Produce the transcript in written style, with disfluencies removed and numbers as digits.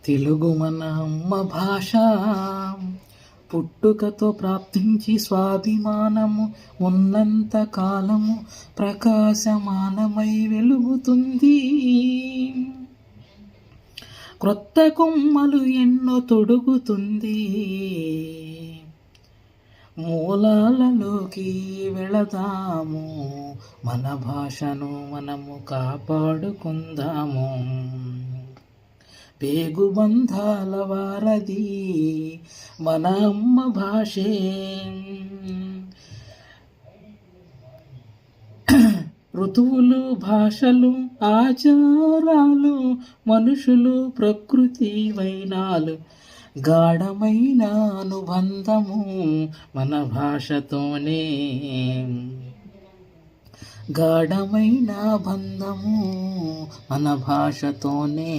తెలుగు మన అమ్మ భాష, పుట్టుకతో ప్రాప్తించి స్వాభిమానము ఉన్నంత కాలము ప్రకాశమానమై వెలుగుతుంది. క్రొత్త కొమ్మలు ఎన్నో తొడుగుతుంది. మూలాలలోకి వెళదాము, మన భాషను మనము కాపాడుకుందాము. పేగుబంధాల వారధి మన అమ్మ భాషే. ఋతువులు, భాషలు, ఆచారాలు, మనుషులు, ప్రకృతి, వైనాలు, గాఢమైన అనుబంధము మన భాషతోనే. గాఢమైన బంధము మన భాషతోనే.